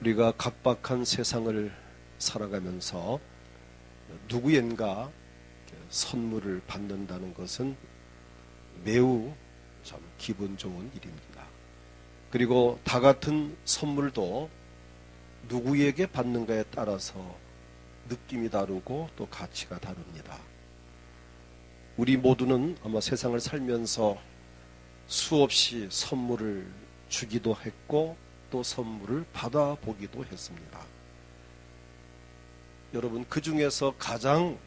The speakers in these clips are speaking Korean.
우리가 각박한 세상을 살아가면서 누구엔가 선물을 받는다는 것은 매우 참 기분 좋은 일입니다. 그리고 다 같은 선물도 누구에게 받는가에 따라서 느낌이 다르고 또 가치가 다릅니다. 우리 모두는 아마 세상을 살면서 수없이 선물을 주기도 했고 또 선물을 받아보기도 했습니다. 여러분, 그 중에서 가장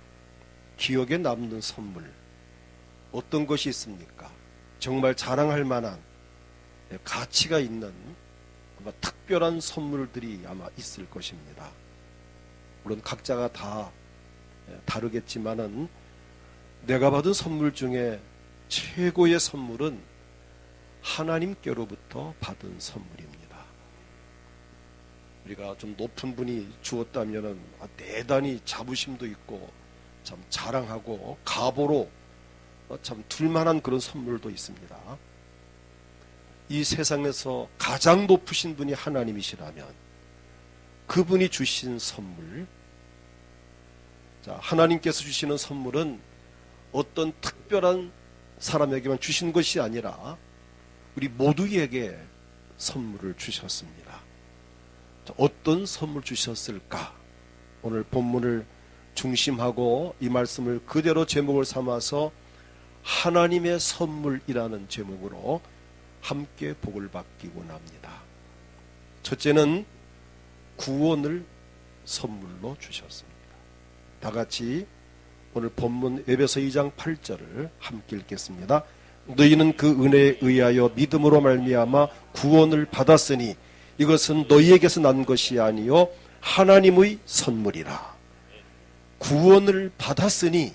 기억에 남는 선물 어떤 것이 있습니까? 정말 자랑할 만한 가치가 있는 아마 특별한 선물들이 아마 있을 것입니다. 물론 각자가 다 다르겠지만은 내가 받은 선물 중에 최고의 선물은 하나님께로부터 받은 선물입니다. 우리가 좀 높은 분이 주었다면은 대단히 자부심도 있고 참 자랑하고 가보로 참 둘만한 그런 선물도 있습니다. 이 세상에서 가장 높으신 분이 하나님이시라면 그분이 주신 선물, 하나님께서 주시는 선물은 어떤 특별한 사람에게만 주신 것이 아니라 우리 모두에게 선물을 주셨습니다. 어떤 선물 주셨을까? 오늘 본문을 중심하고 이 말씀을 그대로 제목을 삼아서 하나님의 선물이라는 제목으로 함께 복을 받기 원합니다. 첫째는 구원을 선물로 주셨습니다. 다 같이 오늘 본문 에베소 2장 8절을 함께 읽겠습니다. 너희는 그 은혜에 의하여 믿음으로 말미암아 구원을 받았으니 이것은 너희에게서 난 것이 아니요 하나님의 선물이라. 구원을 받았으니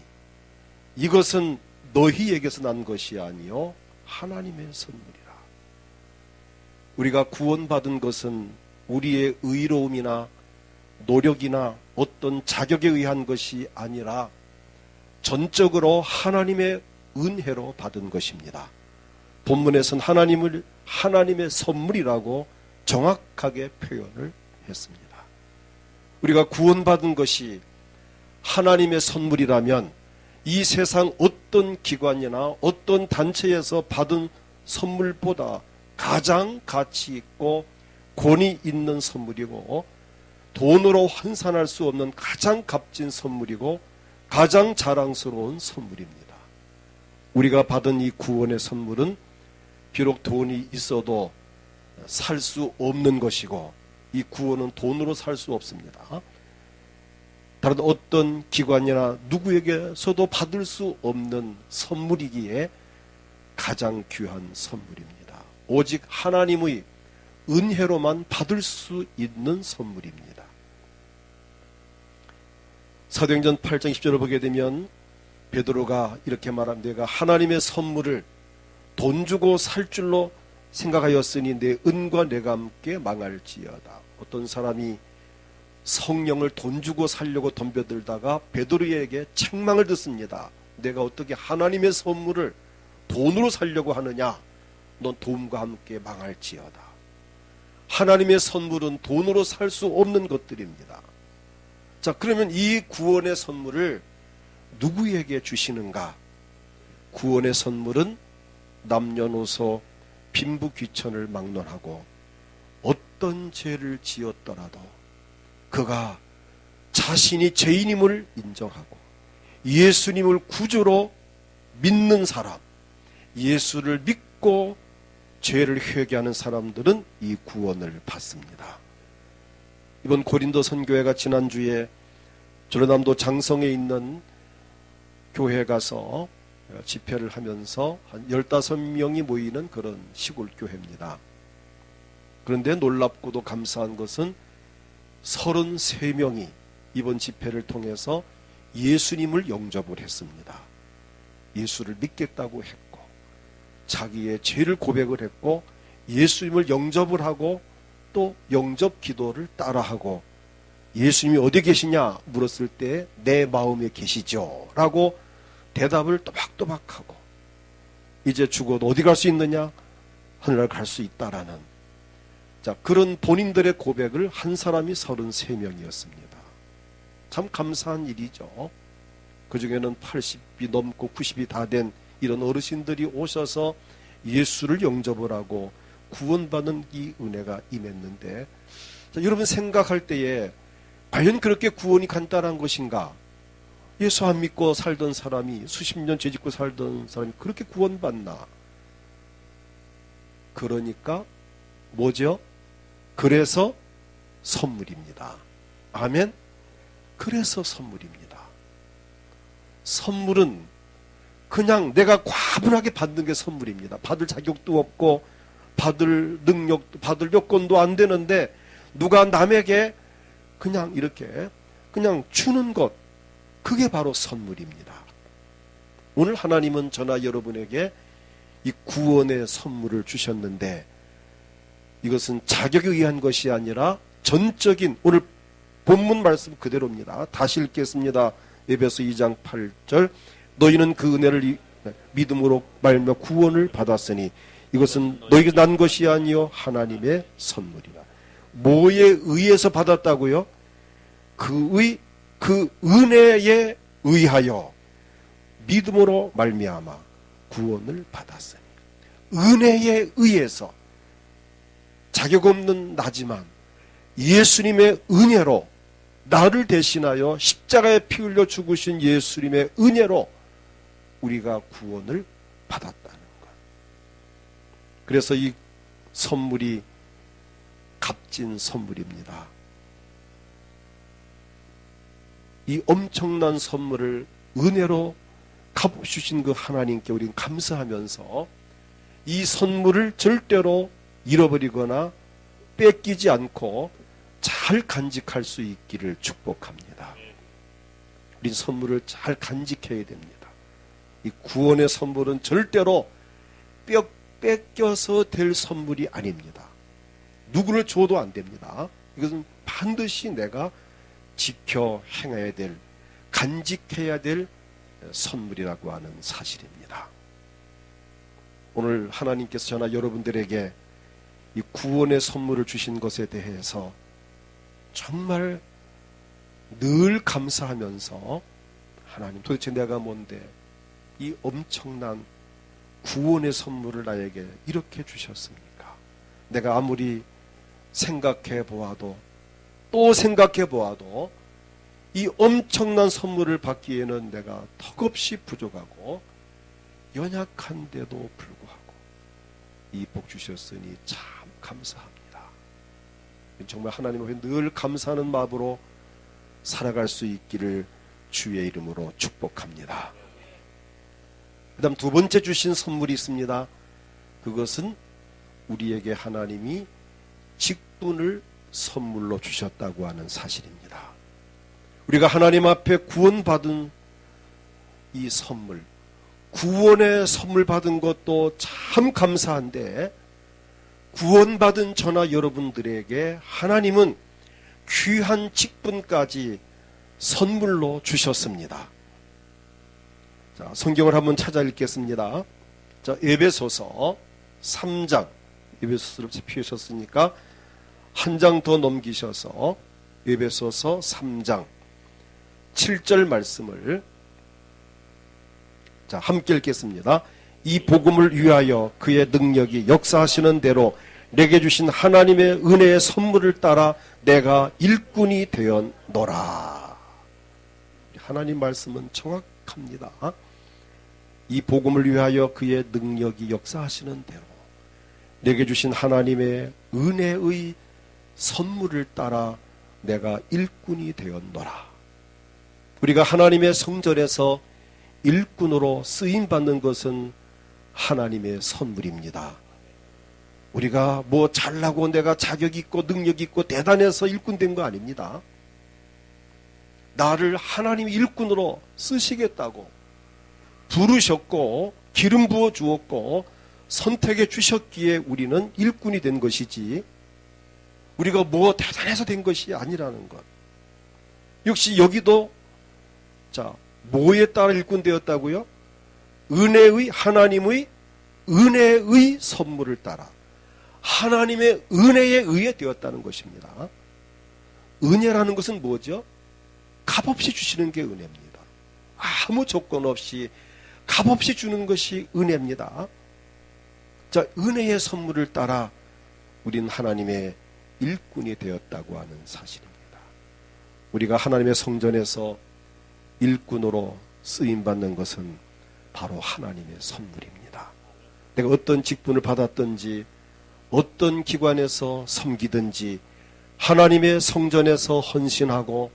이것은 너희에게서 난 것이 아니요 하나님의 선물이라. 우리가 구원받은 것은 우리의 의로움이나 노력이나 어떤 자격에 의한 것이 아니라 전적으로 하나님의 은혜로 받은 것입니다. 본문에서는 하나님을 하나님의 선물이라고 정확하게 표현을 했습니다. 우리가 구원받은 것이 하나님의 선물이라면 이 세상 어떤 기관이나 어떤 단체에서 받은 선물보다 가장 가치 있고 권위 있는 선물이고 돈으로 환산할 수 없는 가장 값진 선물이고 가장 자랑스러운 선물입니다. 우리가 받은 이 구원의 선물은 비록 돈이 있어도 살 수 없는 것이고 이 구원은 돈으로 살 수 없습니다. 다른 어떤 기관이나 누구에게서도 받을 수 없는 선물이기에 가장 귀한 선물입니다. 오직 하나님의 은혜로만 받을 수 있는 선물입니다. 사도행전 8장 10절을 보게 되면 베드로가 이렇게 말합니다. 내가 하나님의 선물을 돈 주고 살 줄로 생각하였으니 내 은과 내가 함께 망할지어다. 어떤 사람이 성령을 돈 주고 살려고 덤벼들다가 베드로에게 책망을 듣습니다. 내가 어떻게 하나님의 선물을 돈으로 살려고 하느냐? 넌 도움과 함께 망할지어다. 하나님의 선물은 돈으로 살 수 없는 것들입니다. 자, 그러면 이 구원의 선물을 누구에게 주시는가? 구원의 선물은 남녀노소 빈부귀천을 막론하고 어떤 죄를 지었더라도 그가 자신이 죄인임을 인정하고 예수님을 구주로 믿는 사람, 예수를 믿고 죄를 회개하는 사람들은 이 구원을 받습니다. 이번 고린도 선교회가 지난주에 전라남도 장성에 있는 교회에 가서 집회를 하면서 한 15명이 모이는 그런 시골 교회입니다. 그런데 놀랍고도 감사한 것은 33명이 이번 집회를 통해서 예수님을 영접을 했습니다. 예수를 믿겠다고 했고 자기의 죄를 고백을 했고 예수님을 영접을 하고 또 영접 기도를 따라하고 예수님이 어디 계시냐 물었을 때 내 마음에 계시죠 라고 대답을 또박또박하고 이제 죽어도 어디 갈 수 있느냐? 하늘나라 갈 수 있다라는 자, 그런 본인들의 고백을 한 사람이 33명이었습니다. 참 감사한 일이죠. 그 중에는 80이 넘고 90이 다 된 이런 어르신들이 오셔서 예수를 영접을 하고 구원받는 이 은혜가 임했는데, 자, 여러분 생각할 때에 과연 그렇게 구원이 간단한 것인가? 예수 안 믿고 살던 사람이, 수십 년 죄짓고 살던 사람이 그렇게 구원받나? 그러니까 뭐죠? 그래서 선물입니다. 아멘? 그래서 선물입니다. 선물은 그냥 내가 과분하게 받는 게 선물입니다. 받을 자격도 없고 받을 능력도, 받을 여건도 안 되는데 누가 남에게 그냥 이렇게 그냥 주는 것, 그게 바로 선물입니다. 오늘 하나님은 저나 여러분에게 이 구원의 선물을 주셨는데, 이것은 자격에 의한 것이 아니라 전적인, 오늘 본문 말씀 그대로입니다. 다시 읽겠습니다. 에베소 2장 8절, 너희는 그 은혜를 믿음으로 말며 구원을 받았으니 이것은 너희가 난 것이 아니요 하나님의 선물이라. 뭐에 의해서 받았다고요? 그 은혜에 의하여 믿음으로 말미암아 구원을 받았으니. 은혜에 의해서, 자격 없는 나지만 예수님의 은혜로, 나를 대신하여 십자가에 피 흘려 죽으신 예수님의 은혜로 우리가 구원을 받았다는 것. 그래서 이 선물이 값진 선물입니다. 이 엄청난 선물을 은혜로 값없이 주신 그 하나님께 우리는 감사하면서 이 선물을 절대로 잃어버리거나 뺏기지 않고 잘 간직할 수 있기를 축복합니다. 우린 선물을 잘 간직해야 됩니다. 이 구원의 선물은 절대로 뺏겨서 될 선물이 아닙니다. 누구를 줘도 안 됩니다. 이것은 반드시 내가 지켜 행해야 될, 간직해야 될 선물이라고 하는 사실입니다. 오늘 하나님께서 저나 여러분들에게 이 구원의 선물을 주신 것에 대해서 정말 늘 감사하면서, 하나님 도대체 내가 뭔데 이 엄청난 구원의 선물을 나에게 이렇게 주셨습니까? 내가 아무리 생각해 보아도 또 생각해 보아도 이 엄청난 선물을 받기에는 내가 턱없이 부족하고 연약한데도 불구하고 이 복 주셨으니 참 감사합니다. 정말 하나님 앞에 늘 감사하는 마음으로 살아갈 수 있기를 주의 이름으로 축복합니다. 그 다음 두 번째 주신 선물이 있습니다. 그것은 우리에게 하나님이 직분을 선물로 주셨다고 하는 사실입니다. 우리가 하나님 앞에 구원받은 이 선물, 구원의 선물 받은 것도 참 감사한데, 구원받은 저나 여러분들에게 하나님은 귀한 직분까지 선물로 주셨습니다. 자, 성경을 한번 찾아 읽겠습니다. 자, 에베소서 3장, 에베소서를 펴셨으니까 한 장 더 넘기셔서 에베소서 3장 7절 말씀을 자, 함께 읽겠습니다. 이 복음을 위하여 그의 능력이 역사하시는 대로 내게 주신 하나님의 은혜의 선물을 따라 내가 일꾼이 되었노라. 하나님 말씀은 정확합니다. 이 복음을 위하여 그의 능력이 역사하시는 대로 내게 주신 하나님의 은혜의 선물을 따라 내가 일꾼이 되었노라. 우리가 하나님의 성전에서 일꾼으로 쓰임받는 것은 하나님의 선물입니다. 우리가 뭐 잘나고 내가 자격 있고 능력 있고 대단해서 일꾼 된 거 아닙니다. 나를 하나님이 일꾼으로 쓰시겠다고 부르셨고 기름 부어 주었고 선택해 주셨기에 우리는 일꾼이 된 것이지, 우리가 뭐 대단해서 된 것이 아니라는 것. 역시 여기도 자, 뭐에 따라 일꾼 되었다고요? 은혜의, 하나님의 은혜의 선물을 따라, 하나님의 은혜에 의해 되었다는 것입니다. 은혜라는 것은 뭐죠? 값없이 주시는 게 은혜입니다. 아무 조건 없이 값없이 주는 것이 은혜입니다. 자, 은혜의 선물을 따라 우린 하나님의 일꾼이 되었다고 하는 사실입니다. 우리가 하나님의 성전에서 일꾼으로 쓰임받는 것은 바로 하나님의 선물입니다. 내가 어떤 직분을 받았든지 어떤 기관에서 섬기든지 하나님의 성전에서 헌신하고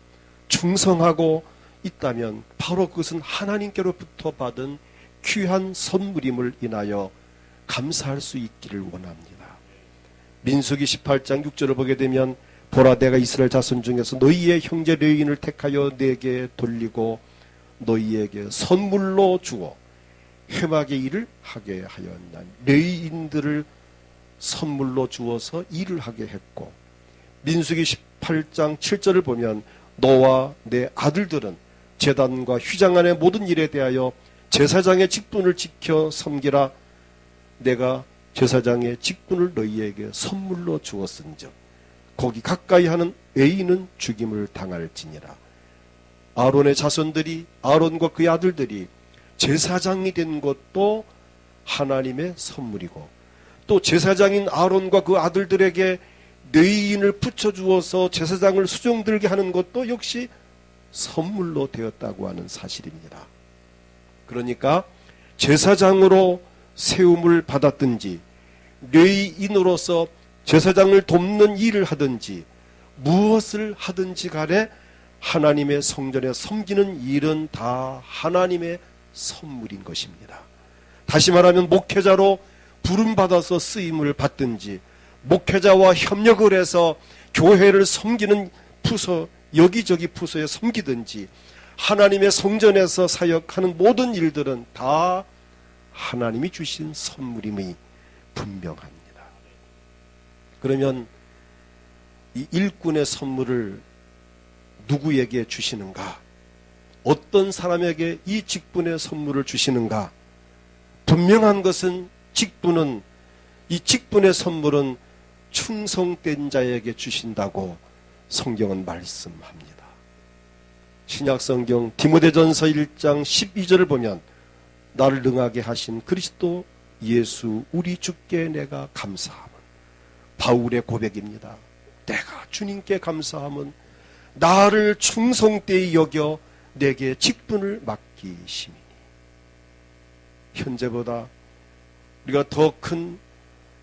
충성하고 있다면 바로 그것은 하나님께로부터 받은 귀한 선물임을 인하여 감사할 수 있기를 원합니다. 민수기 18장 6절을 보게 되면 보라 내가 이스라엘 자손 중에서 너희의 형제 레위인을 택하여 내게 돌리고 너희에게 선물로 주어 회막의 일을 하게 하였나. 레위인들을 선물로 주어서 일을 하게 했고, 민수기 18장 7절을 보면 너와 내 아들들은 제단과 휘장 안의 모든 일에 대하여 제사장의 직분을 지켜 섬기라. 내가 제사장의 직분을 너희에게 선물로 주었은즉 거기 가까이 하는 애인은 죽임을 당할지니라. 아론의 자손들이, 아론과 그의 아들들이 제사장이 된 것도 하나님의 선물이고, 또 제사장인 아론과 그 아들들에게 레위인을 붙여주어서 제사장을 수종들게 하는 것도 역시 선물로 되었다고 하는 사실입니다. 그러니까 제사장으로 세움을 받았든지 레위인으로서 제사장을 돕는 일을 하든지 무엇을 하든지 간에 하나님의 성전에 섬기는 일은 다 하나님의 선물인 것입니다. 다시 말하면 목회자로 부름받아서 쓰임을 받든지 목회자와 협력을 해서 교회를 섬기는 부서, 여기저기 부서에 섬기든지 하나님의 성전에서 사역하는 모든 일들은 다 하나님이 주신 선물임이 분명합니다. 그러면 이 일꾼의 선물을 누구에게 주시는가? 어떤 사람에게 이 직분의 선물을 주시는가? 분명한 것은 이 직분의 선물은 충성된 자에게 주신다고 성경은 말씀합니다. 신약성경 디모데전서 1장 12절을 보면 나를 능하게 하신 그리스도 예수 우리 주께 내가 감사함은, 바울의 고백입니다. 내가 주님께 감사함은 나를 충성되이 여겨 내게 직분을 맡기심이니. 현재보다 우리가 더 큰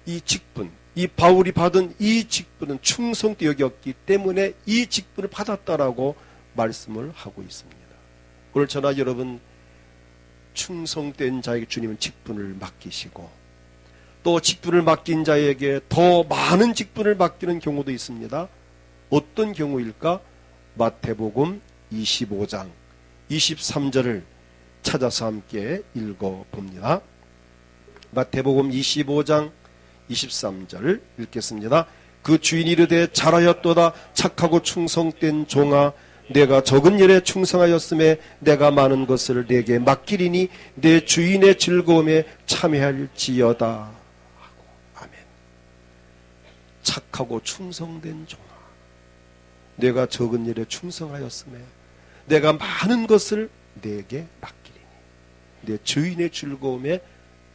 이 직분, 이 바울이 받은 이 직분은 충성되이 여겼기 때문에 이 직분을 받았다라고 말씀을 하고 있습니다. 오늘 저나 여러분 충성된 자에게 주님은 직분을 맡기시고, 또 직분을 맡긴 자에게 더 많은 직분을 맡기는 경우도 있습니다. 어떤 경우일까? 마태복음 25장 23절을 찾아서 함께 읽어봅니다. 마태복음 25장 23절 읽겠습니다. 그 주인이 이르되 잘하였도다 착하고 충성된 종아, 내가 적은 일에 충성하였음에 내가 많은 것을 내게 맡기리니 내 주인의 즐거움에 참여할지어다 하고. 아멘. 착하고 충성된 종아, 내가 적은 일에 충성하였음에 내가 많은 것을 내게 맡기리니 내 주인의 즐거움에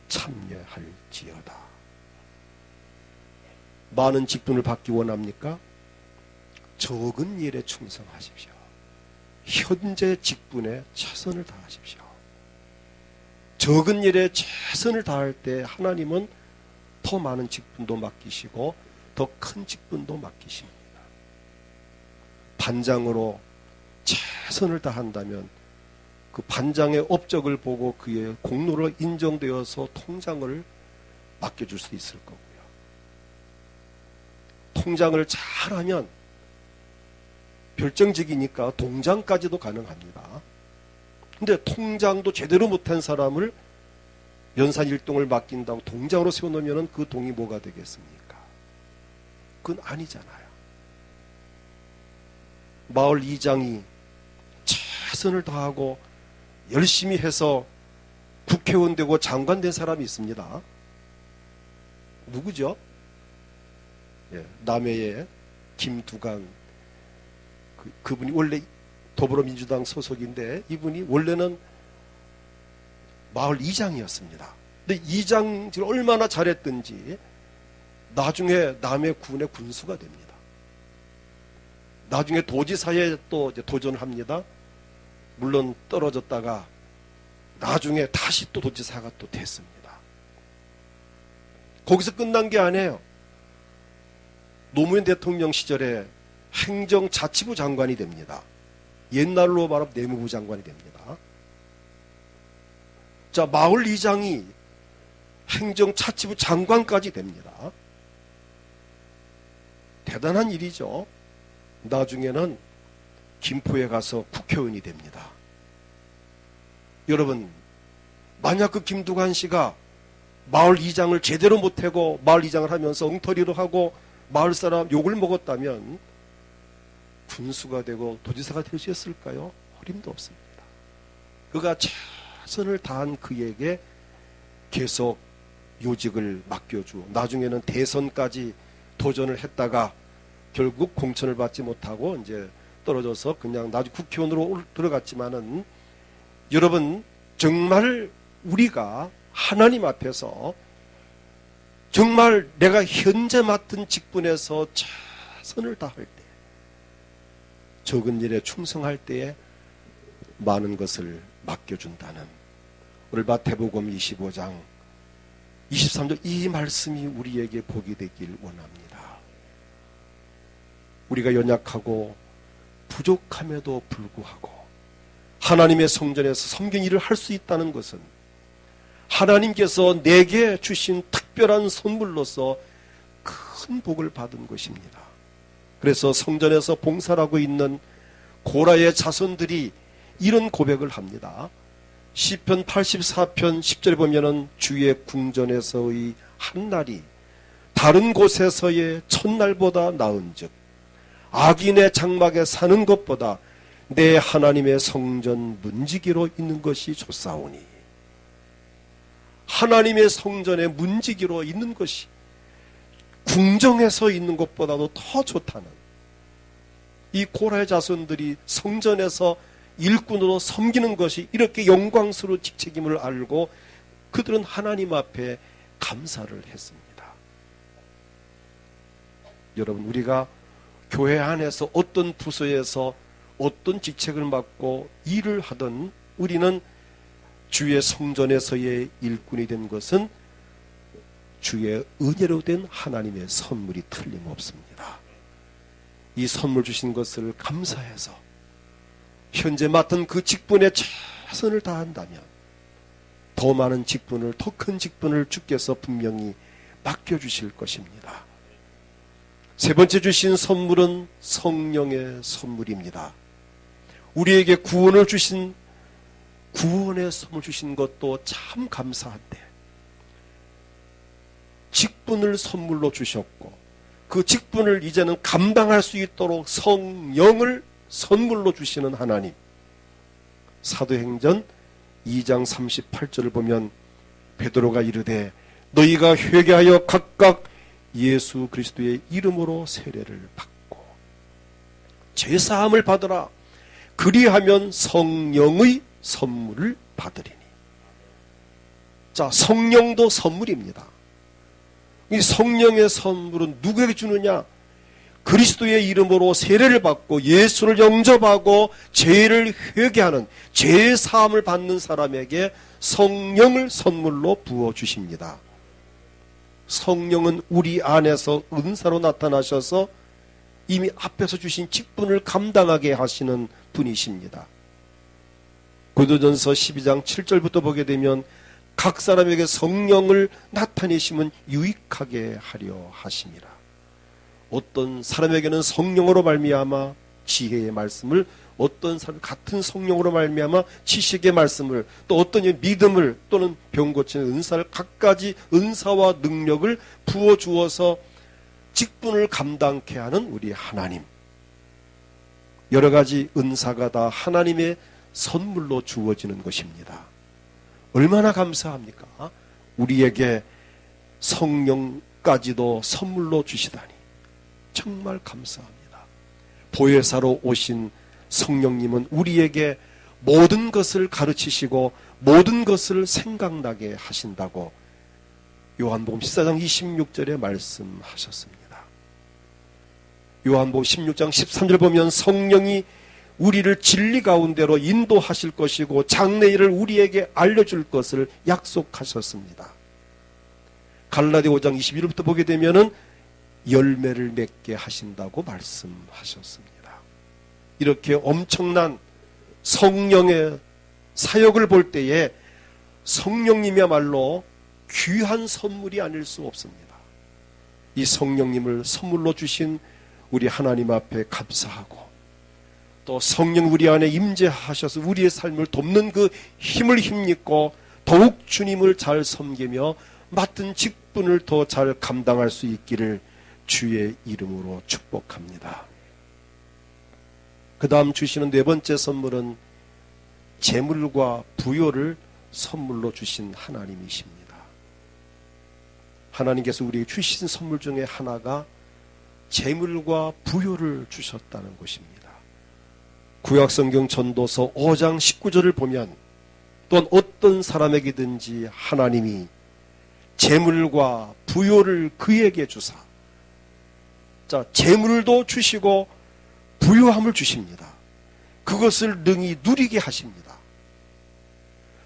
참여할지어다. 많은 직분을 받기 원합니까? 적은 일에 충성하십시오. 현재 직분에 최선을 다하십시오. 적은 일에 최선을 다할 때 하나님은 더 많은 직분도 맡기시고 더 큰 직분도 맡기십니다. 반장으로 최선을 다한다면 그 반장의 업적을 보고 그의 공로를 인정되어서 통장을 맡겨줄 수 있을 거고요. 통장을 잘하면 별정직이니까 동장까지도 가능합니다. 근데 통장도 제대로 못한 사람을 연산 일동을 맡긴다고 동장으로 세워놓으면 그 동이 뭐가 되겠습니까? 그건 아니잖아요. 마을 이장이 최선을 다하고 열심히 해서 국회의원 되고 장관 된 사람이 있습니다. 누구죠? 남해의 김두관 그분이 원래 더불어민주당 소속인데 이분이 원래는 마을 이장이었습니다. 근데 이장을 얼마나 잘했든지 나중에 남해군의 군수가 됩니다. 나중에 도지사에 또 이제 도전을 합니다. 물론 떨어졌다가 나중에 다시 또 도지사가 또 됐습니다. 거기서 끝난 게 아니에요. 노무현 대통령 시절에 행정자치부 장관이 됩니다. 옛날로 말하면 내무부 장관이 됩니다. 자, 마을 이장이 행정자치부 장관까지 됩니다. 대단한 일이죠. 나중에는 김포에 가서 국회의원이 됩니다. 여러분, 만약 그 김두관 씨가 마을 이장을 제대로 못하고 마을 이장을 하면서 엉터리로 하고 마을 사람 욕을 먹었다면 군수가 되고 도지사가 될 수 있을까요? 어림도 없습니다. 그가 최선을 다한 그에게 계속 요직을 맡겨주고 나중에는 대선까지 도전을 했다가 결국 공천을 받지 못하고 이제 떨어져서 그냥 나중에 국회의원으로 들어갔지만은 여러분 정말 우리가 하나님 앞에서 정말 내가 현재 맡은 직분에서 최선을 다할 때 적은 일에 충성할 때에 많은 것을 맡겨준다는 오늘 마태복음 25장 23절 이 말씀이 우리에게 복이 되길 원합니다. 우리가 연약하고 부족함에도 불구하고 하나님의 성전에서 섬긴 일을 할 수 있다는 것은 하나님께서 내게 주신 특별한 선물로서 큰 복을 받은 것입니다. 그래서 성전에서 봉사를 하고 있는 고라의 자손들이 이런 고백을 합니다. 시편 84편 10절에 보면은 주의 궁전에서의 한 날이 다른 곳에서의 첫날보다 나은즉 악인의 장막에 사는 것보다 내 하나님의 성전 문지기로 있는 것이 좋사오니 하나님의 성전에 문지기로 있는 것이 궁정에서 있는 것보다도 더 좋다는 이 고라의 자손들이 성전에서 일꾼으로 섬기는 것이 이렇게 영광스러운 직책임을 알고 그들은 하나님 앞에 감사를 했습니다. 여러분 우리가 교회 안에서 어떤 부서에서 어떤 직책을 맡고 일을 하든 우리는 주의 성전에서의 일꾼이 된 것은 주의 은혜로 된 하나님의 선물이 틀림없습니다. 이 선물 주신 것을 감사해서 현재 맡은 그 직분에 최선을 다한다면 더 많은 직분을, 더 큰 직분을 주께서 분명히 맡겨주실 것입니다. 세 번째 주신 선물은 성령의 선물입니다. 우리에게 구원을 주신 구원의 선물 주신 것도 참 감사한데 직분을 선물로 주셨고 그 직분을 이제는 감당할 수 있도록 성령을 선물로 주시는 하나님. 사도행전 2장 38절을 보면 베드로가 이르되 너희가 회개하여 각각 예수 그리스도의 이름으로 세례를 받고 죄사함을 받으라. 그리하면 성령의 선물을 받으리니. 자, 성령도 선물입니다. 이 성령의 선물은 누구에게 주느냐? 그리스도의 이름으로 세례를 받고 예수를 영접하고 죄를 회개하는 죄사함을 받는 사람에게 성령을 선물로 부어주십니다. 성령은 우리 안에서 은사로 나타나셔서 이미 앞에서 주신 직분을 감당하게 하시는 분이십니다. 고린도전서 12장 7절부터 보게 되면 각 사람에게 성령을 나타내시면 유익하게 하려 하심이라. 어떤 사람에게는 성령으로 말미암아 지혜의 말씀을, 어떤 사람 같은 성령으로 말미암아 지식의 말씀을, 또 어떤 믿음을 또는 병 고치는 은사를 각가지 은사와 능력을 부어 주어서 직분을 감당케 하는 우리 하나님. 여러 가지 은사가 다 하나님의 선물로 주어지는 것입니다. 얼마나 감사합니까? 우리에게 성령까지도 선물로 주시다니. 정말 감사합니다. 보혜사로 오신 성령님은 우리에게 모든 것을 가르치시고 모든 것을 생각나게 하신다고 요한복음 14장 26절에 말씀하셨습니다. 요한복음 16장 13절 보면 성령이 우리를 진리 가운데로 인도하실 것이고 장래일을 우리에게 알려줄 것을 약속하셨습니다. 갈라디아 5장 21절부터 보게 되면은 열매를 맺게 하신다고 말씀하셨습니다. 이렇게 엄청난 성령의 사역을 볼 때에 성령님이야말로 귀한 선물이 아닐 수 없습니다. 이 성령님을 선물로 주신 우리 하나님 앞에 감사하고 또 성령 우리 안에 임재하셔서 우리의 삶을 돕는 그 힘을 힘입고 더욱 주님을 잘 섬기며 맡은 직분을 더 잘 감당할 수 있기를 주의 이름으로 축복합니다. 그 다음 주시는 네 번째 선물은 재물과 부요를 선물로 주신 하나님이십니다. 하나님께서 우리에게 주신 선물 중에 하나가 재물과 부요를 구셨다는 것입니다. 구약성경 전도서 5장 19절을 보면 또한 어떤 사람에게든지 하나님이 재물과 부요를 그에게 주사, 자, 재물도 주시고 부요함을 주십니다. 그것을 능히 누리게 하십니다.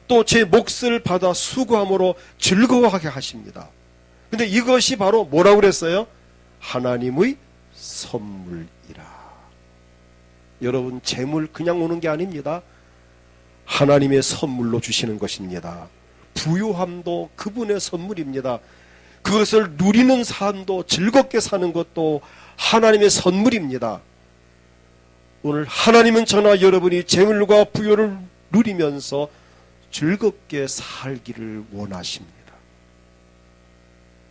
또 제 몫을 받아 수고함으로 즐거워하게 하십니다. 근데 이것이 바로 뭐라고 그랬어요? 하나님의 선물이라. 여러분, 재물 그냥 오는 게 아닙니다. 하나님의 선물로 주시는 것입니다. 부요함도 그분의 선물입니다. 그것을 누리는 삶도 즐겁게 사는 것도 하나님의 선물입니다. 오늘 하나님은 저나 여러분이 재물과 부요를 누리면서 즐겁게 살기를 원하십니다.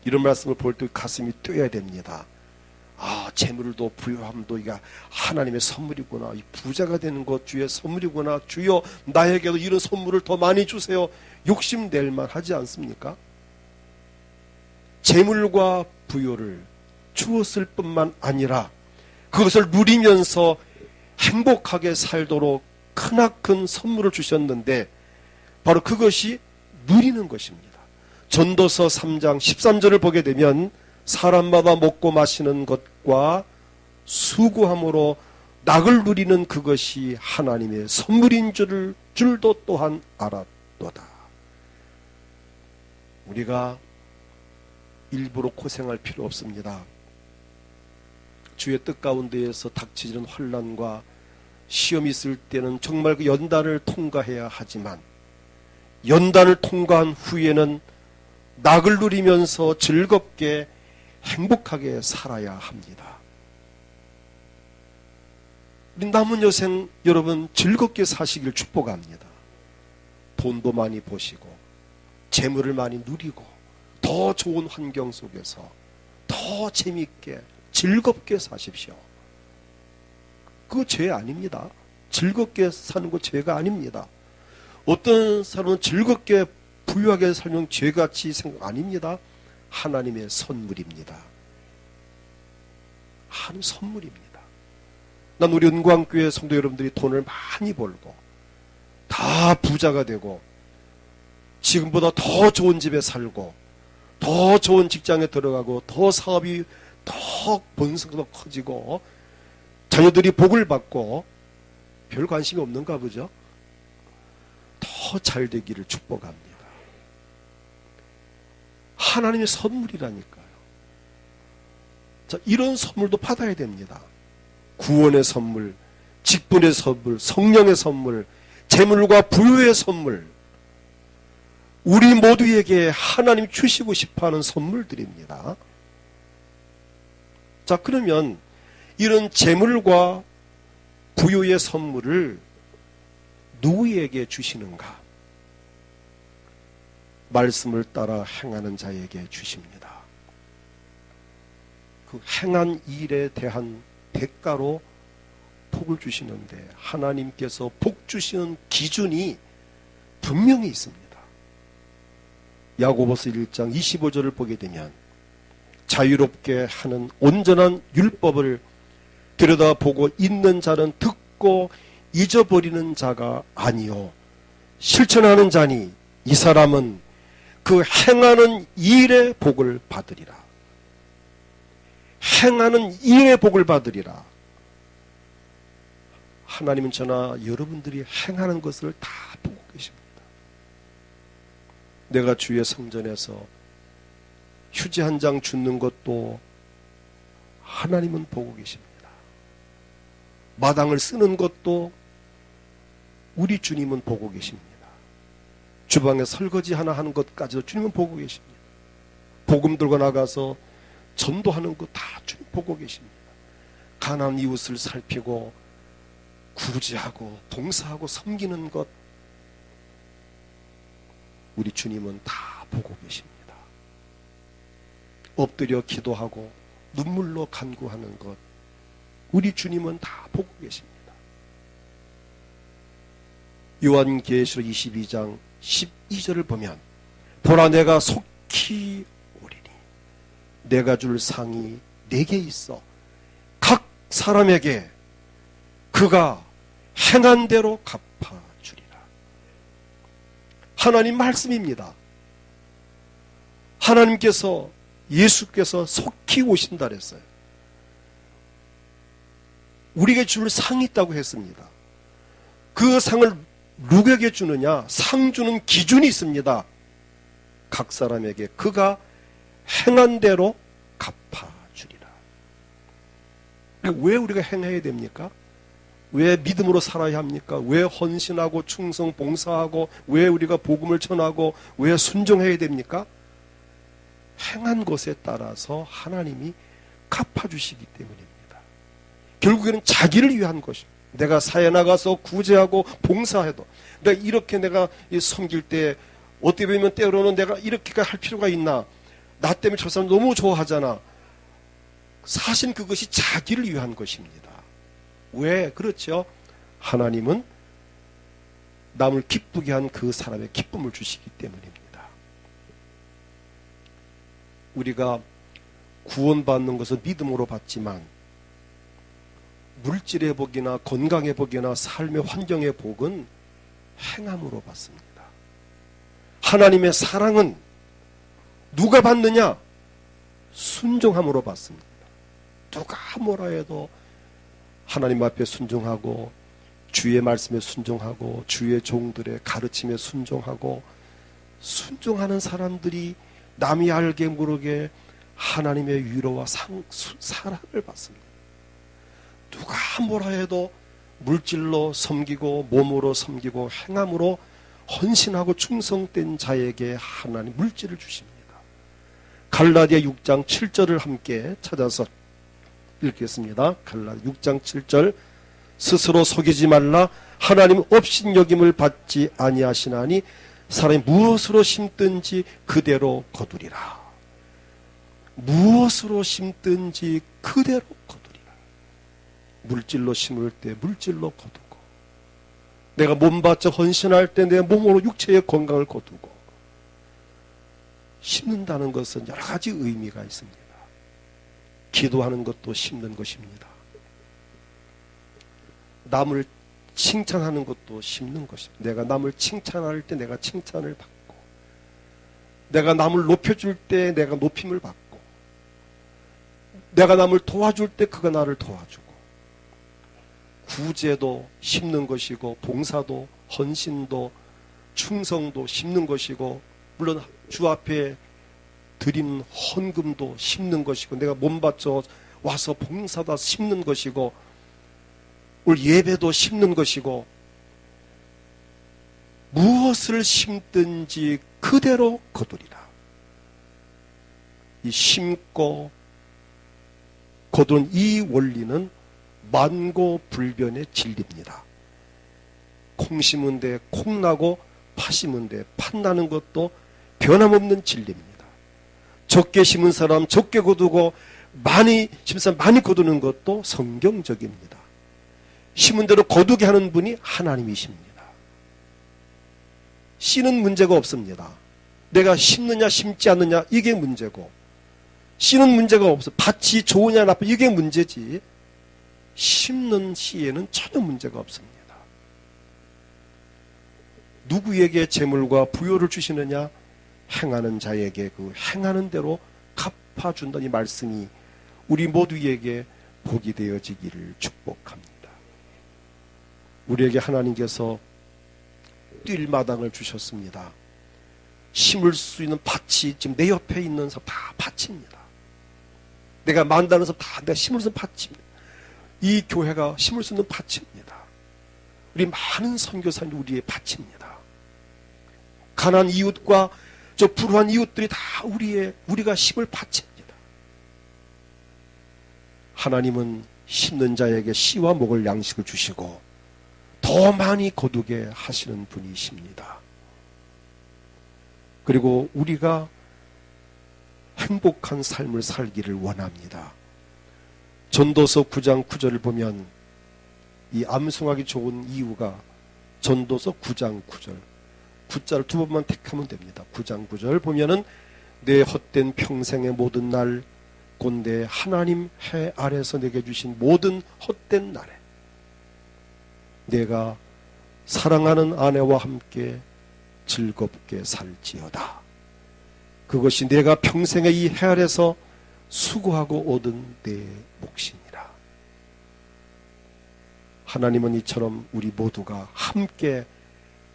이런 말씀을 볼 때 가슴이 뛰어야 됩니다. 아, 재물도 부요함도 이게 하나님의 선물이구나. 이 부자가 되는 것 주의 선물이구나. 주여 나에게도 이런 선물을 더 많이 주세요. 욕심낼 만하지 않습니까? 재물과 부요를 주었을 뿐만 아니라 그것을 누리면서 행복하게 살도록 크나큰 선물을 주셨는데 바로 그것이 누리는 것입니다. 전도서 3장 13절을 보게 되면 사람마다 먹고 마시는 것과 수고함으로 낙을 누리는 그것이 하나님의 선물인 줄도 또한 알았도다. 우리가 일부러 고생할 필요 없습니다. 주의 뜻 가운데에서 닥치는 환난과 시험이 있을 때는 정말 그 연단을 통과해야 하지만 연단을 통과한 후에는 낙을 누리면서 즐겁게 행복하게 살아야 합니다. 우리 남은 여생 여러분 즐겁게 사시길 축복합니다. 돈도 많이 버시고 재물을 많이 누리고 더 좋은 환경 속에서 더 재미있게 즐겁게 사십시오. 그거 죄 아닙니다. 즐겁게 사는 거 죄가 아닙니다. 어떤 사람은 즐겁게 부유하게 살면 죄같이 생각 아닙니다. 하나님의 선물입니다. 하나님 선물입니다. 난 우리 은광교회 성도 여러분들이 돈을 많이 벌고 다 부자가 되고 지금보다 더 좋은 집에 살고 더 좋은 직장에 들어가고 더 사업이 더 번성도 커지고 자녀들이 복을 받고 별 관심이 없는가 보죠. 더 잘 되기를 축복합니다. 하나님의 선물이라니까요. 자, 이런 선물도 받아야 됩니다. 구원의 선물, 직분의 선물, 성령의 선물, 재물과 부유의 선물, 우리 모두에게 하나님 주시고 싶어하는 선물들입니다. 자, 그러면 이런 재물과 부유의 선물을 누구에게 주시는가? 말씀을 따라 행하는 자에게 주십니다. 그 행한 일에 대한 대가로 복을 주시는데 하나님께서 복 주시는 기준이 분명히 있습니다. 야고보서 1장 25절을 보게 되면 자유롭게 하는 온전한 율법을 들여다보고 있는 자는 듣고 잊어버리는 자가 아니요 실천하는 자니 이 사람은 그 행하는 일의 복을 받으리라. 행하는 일의 복을 받으리라. 하나님은 저나 여러분들이 행하는 것을 다 보고 계십니다. 내가 주의 성전에서 휴지 한 장 줍는 것도 하나님은 보고 계십니다. 마당을 쓰는 것도 우리 주님은 보고 계십니다. 주방에 설거지 하나 하는 것까지도 주님은 보고 계십니다. 복음 들고 나가서 전도하는 것 다 주님 보고 계십니다. 가난한 이웃을 살피고 구제하고 봉사하고 섬기는 것 우리 주님은 다 보고 계십니다. 엎드려 기도하고 눈물로 간구하는 것 우리 주님은 다 보고 계십니다. 요한계시록 22장 12절을 보면 보라 내가 속히 오리니 내가 줄 상이 내게 있어 각 사람에게 그가 행한 대로 갚아주리라. 하나님 말씀입니다. 하나님께서 예수께서 속히 오신다 그랬어요. 우리에게 줄 상이 있다고 했습니다. 그 상을 누구에게 주느냐? 상 주는 기준이 있습니다. 각 사람에게 그가 행한 대로 갚아주리라. 왜 우리가 행해야 됩니까? 왜 믿음으로 살아야 합니까? 왜 헌신하고 충성 봉사하고 왜 우리가 복음을 전하고 왜 순종해야 됩니까? 행한 것에 따라서 하나님이 갚아주시기 때문입니다. 결국에는 자기를 위한 것입니다. 내가 사회 나가서 구제하고 봉사해도 내가 섬길 때 어떻게 보면 때로는 내가 이렇게까지 할 필요가 있나? 나 때문에 저 사람 너무 좋아하잖아. 사실 그것이 자기를 위한 것입니다. 왜? 그렇죠. 하나님은 남을 기쁘게 한 그 사람의 기쁨을 주시기 때문입니다. 우리가 구원받는 것은 믿음으로 받지만 물질의 복이나 건강의 복이나 삶의 환경의 복은 행함으로 받습니다. 하나님의 사랑은 누가 받느냐? 순종함으로 받습니다. 누가 뭐라 해도 하나님 앞에 순종하고 주의 말씀에 순종하고 주의 종들의 가르침에 순종하고 순종하는 사람들이 남이 알게 모르게 하나님의 위로와 사랑을 받습니다. 누가 뭐라 해도 물질로 섬기고 몸으로 섬기고 행함으로 헌신하고 충성된 자에게 하나님 물질을 주십니다. 갈라디아 6장 7절을 함께 찾아서 읽겠습니다. 갈라디아 6장 7절 스스로 속이지 말라 하나님 업신여김을 받지 아니하시나니 사람이 무엇으로 심든지 그대로 거두리라. 무엇으로 심든지 그대로 거두리라. 물질로 심을 때 물질로 거두고 내가 몸 바쳐 헌신할 때 내 몸으로 육체의 건강을 거두고 심는다는 것은 여러 가지 의미가 있습니다. 기도하는 것도 심는 것입니다. 남을 칭찬하는 것도 심는 것입니다. 내가 남을 칭찬할 때 내가 칭찬을 받고 내가 남을 높여줄 때 내가 높임을 받고 내가 남을 도와줄 때 그가 나를 도와주고 구제도 심는 것이고 봉사도 헌신도 충성도 심는 것이고 물론 주 앞에 드린 헌금도 심는 것이고 내가 몸 바쳐 와서 봉사다 심는 것이고 오늘 예배도 심는 것이고 무엇을 심든지 그대로 거두리라. 이 심고 거둔 이 원리는 만고불변의 진리입니다. 콩 심은 데 콩 나고 파 심은 데 팥 나는 것도 변함없는 진리입니다. 적게 심은 사람 적게 거두고 많이 심은 사람 많이 거두는 것도 성경적입니다. 심은 대로 거두게 하는 분이 하나님이십니다. 씨는 문제가 없습니다. 내가 심느냐 심지 않느냐 이게 문제고 씨는 문제가 없어. 밭이 좋으냐 나쁘 이게 문제지. 심는 시에는 전혀 문제가 없습니다. 누구에게 재물과 부요를 주시느냐? 행하는 자에게 그 행하는 대로 갚아준다는 이 말씀이 우리 모두에게 복이 되어지기를 축복합니다. 우리에게 하나님께서 뛸 마당을 주셨습니다. 심을 수 있는 밭이 지금 내 옆에 있는 사람 다 밭입니다. 내가 만나는 사람 다 내가 심을 수 있는 밭입니다. 이 교회가 심을 수 있는 밭입니다. 우리 많은 선교사님 우리의 밭입니다. 가난한 이웃과 저 불우한 이웃들이 다 우리가 심을 밭입니다. 하나님은 심는 자에게 씨와 먹을 양식을 주시고 더 많이 거두게 하시는 분이십니다. 그리고 우리가 행복한 삶을 살기를 원합니다. 전도서 9장 9절을 보면 이 암송하기 좋은 이유가 전도서 9장 9절 9자를 두 번만 택하면 됩니다. 9장 9절 보면은 내 헛된 평생의 모든 날 꼰대 하나님 해 아래서 내게 주신 모든 헛된 날에 내가 사랑하는 아내와 함께 즐겁게 살지어다. 그것이 내가 평생의 이 해 아래서 수고하고 얻은 내 몫이니라. 하나님은 이처럼 우리 모두가 함께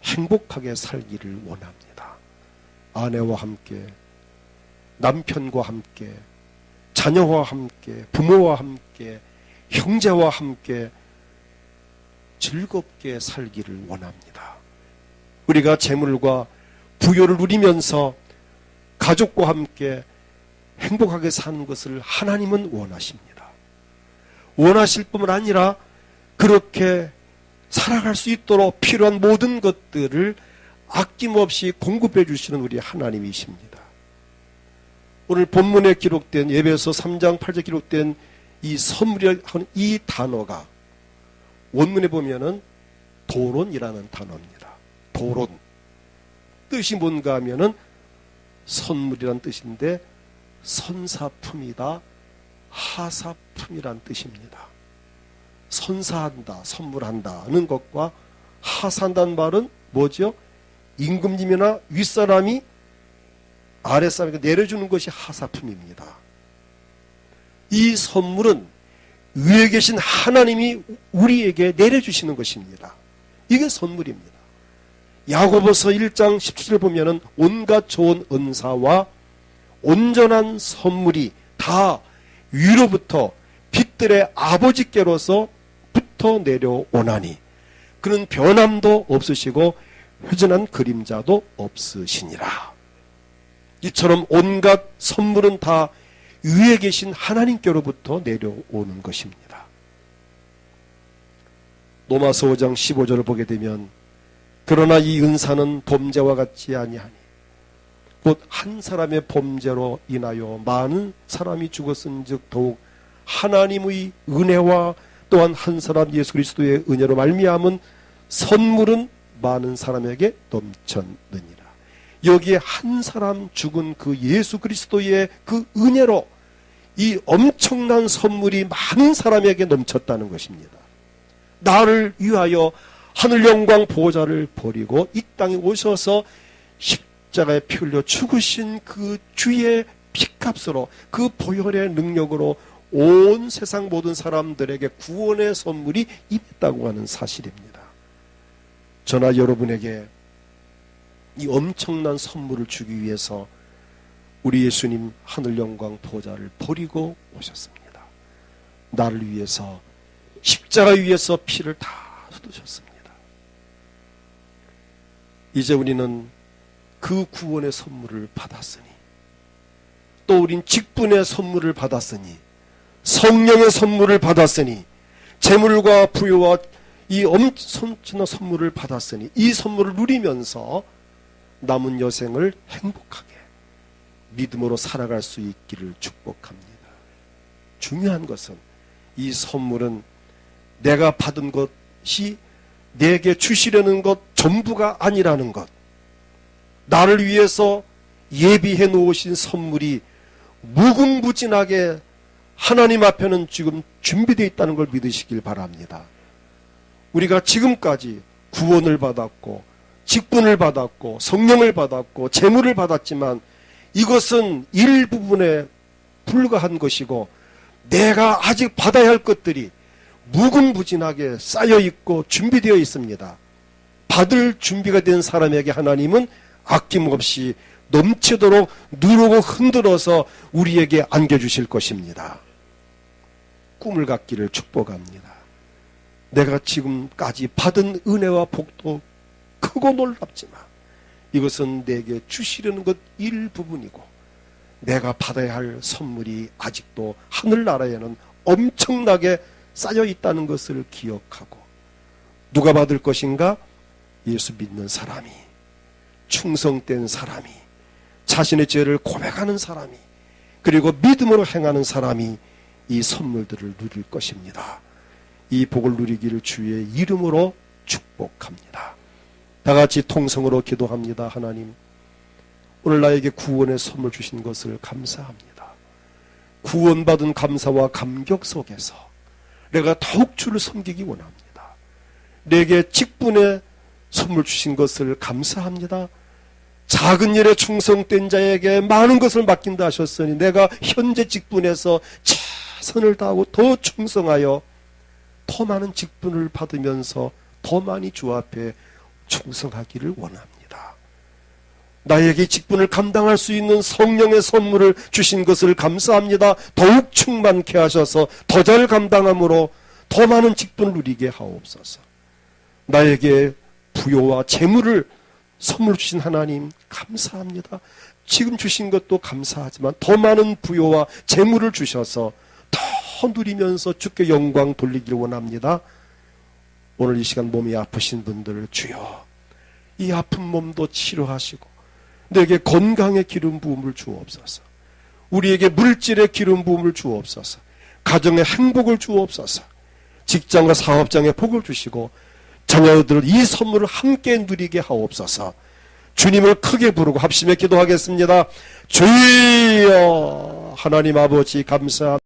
행복하게 살기를 원합니다. 아내와 함께, 남편과 함께, 자녀와 함께, 부모와 함께, 형제와 함께 즐겁게 살기를 원합니다. 우리가 재물과 부요를 누리면서 가족과 함께 행복하게 사는 것을 하나님은 원하십니다. 원하실 뿐만 아니라 그렇게 살아갈 수 있도록 필요한 모든 것들을 아낌없이 공급해 주시는 우리 하나님이십니다. 오늘 본문에 기록된 에베소 3장 8절에 기록된 이 선물이라는 이 단어가 원문에 보면은 도론이라는 단어입니다. 도론. 뜻이 뭔가 하면은 선물이란 뜻인데 선사품이다, 하사품이란 뜻입니다. 선사한다, 선물한다는 것과 하사한다는 말은 뭐죠? 임금님이나 윗사람이 아랫사람에게 내려주는 것이 하사품입니다. 이 선물은 위에 계신 하나님이 우리에게 내려주시는 것입니다. 이게 선물입니다. 야고보서 1장 17절 보면은 온갖 좋은 은사와 온전한 선물이 다 위로부터 빛들의 아버지께로서 부터 내려오나니 그는 변함도 없으시고 회전한 그림자도 없으시니라. 이처럼 온갖 선물은 다 위에 계신 하나님께로부터 내려오는 것입니다. 로마서 5장 15절을 보게 되면 그러나 이 은사는 범죄와 같지 아니하니 곧 한 사람의 범죄로 인하여 많은 사람이 죽었은즉 더욱 하나님의 은혜와 또한 한 사람 예수 그리스도의 은혜로 말미암은 선물은 많은 사람에게 넘쳤느니라. 여기에 한 사람 죽은 그 예수 그리스도의 그 은혜로 이 엄청난 선물이 많은 사람에게 넘쳤다는 것입니다. 나를 위하여 하늘 영광 보좌를 버리고 이 땅에 오셔서 십자가에 피 흘려 죽으신 그 주의 피값으로 그 보혈의 능력으로 온 세상 모든 사람들에게 구원의 선물이 임했다고 하는 사실입니다. 저나 여러분에게 이 엄청난 선물을 주기 위해서 우리 예수님 하늘 영광 보좌를 버리고 오셨습니다. 나를 위해서 십자가 위에서 피를 다 쏟으셨습니다. 이제 우리는 그 구원의 선물을 받았으니 또 우린 직분의 선물을 받았으니 성령의 선물을 받았으니 재물과 부요와 이 엄청난 선물을 받았으니 이 선물을 누리면서 남은 여생을 행복하게 믿음으로 살아갈 수 있기를 축복합니다. 중요한 것은 이 선물은 내가 받은 것이 내게 주시려는 것 전부가 아니라는 것. 나를 위해서 예비해 놓으신 선물이 무궁무진하게 하나님 앞에는 지금 준비되어 있다는 걸 믿으시길 바랍니다. 우리가 지금까지 구원을 받았고 직분을 받았고 성령을 받았고 재물을 받았지만 이것은 일부분에 불과한 것이고 내가 아직 받아야 할 것들이 무궁무진하게 쌓여 있고 준비되어 있습니다. 받을 준비가 된 사람에게 하나님은 아낌없이 넘치도록 누르고 흔들어서 우리에게 안겨주실 것입니다. 꿈을 갖기를 축복합니다. 내가 지금까지 받은 은혜와 복도 크고 놀랍지만 이것은 내게 주시려는 것 일부분이고 내가 받아야 할 선물이 아직도 하늘나라에는 엄청나게 쌓여 있다는 것을 기억하고 누가 받을 것인가? 예수 믿는 사람이, 충성된 사람이, 자신의 죄를 고백하는 사람이, 그리고 믿음으로 행하는 사람이 이 선물들을 누릴 것입니다. 이 복을 누리기를 주의 이름으로 축복합니다. 다 같이 통성으로 기도합니다. 하나님, 오늘 나에게 구원의 선물 주신 것을 감사합니다. 구원받은 감사와 감격 속에서 내가 더욱 주를 섬기기 원합니다. 내게 직분의 선물 주신 것을 감사합니다. 작은 일에 충성된 자에게 많은 것을 맡긴다 하셨으니 내가 현재 직분에서 최선을 다하고 더 충성하여 더 많은 직분을 받으면서 더 많이 주 앞에 충성하기를 원합니다. 나에게 직분을 감당할 수 있는 성령의 선물을 주신 것을 감사합니다. 더욱 충만케 하셔서 더 잘 감당함으로 더 많은 직분을 누리게 하옵소서. 나에게 부요와 재물을 선물 주신 하나님 감사합니다. 지금 주신 것도 감사하지만 더 많은 부요와 재물을 주셔서 더 누리면서 주께 영광 돌리기를 원합니다. 오늘 이 시간 몸이 아프신 분들 주여 이 아픈 몸도 치료하시고 내게 건강의 기름 부음을 주옵소서. 우리에게 물질의 기름 부음을 주옵소서. 가정의 행복을 주옵소서. 직장과 사업장에 복을 주시고 자녀들 이 선물을 함께 누리게 하옵소서. 주님을 크게 부르고 합심해 기도하겠습니다. 주여 하나님 아버지 감사합니다.